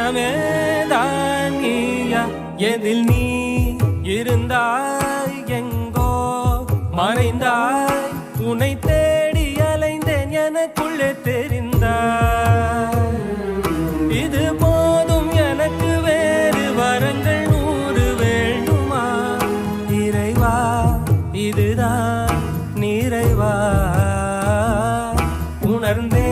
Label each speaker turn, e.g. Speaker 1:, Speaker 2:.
Speaker 1: மனமே தான் நீயா எதில் நீ இருந்தாய் எங்கோ மறைந்தாய் உன்னை தேடி அலைந்தேன் எனக்குள்ளே தெரிந்தாய் இது போதும் எனக்கு வேறு வரங்கள் 100 வேண்டுமா இறைவா இதுதான் நிறைவா உணர்ந்தே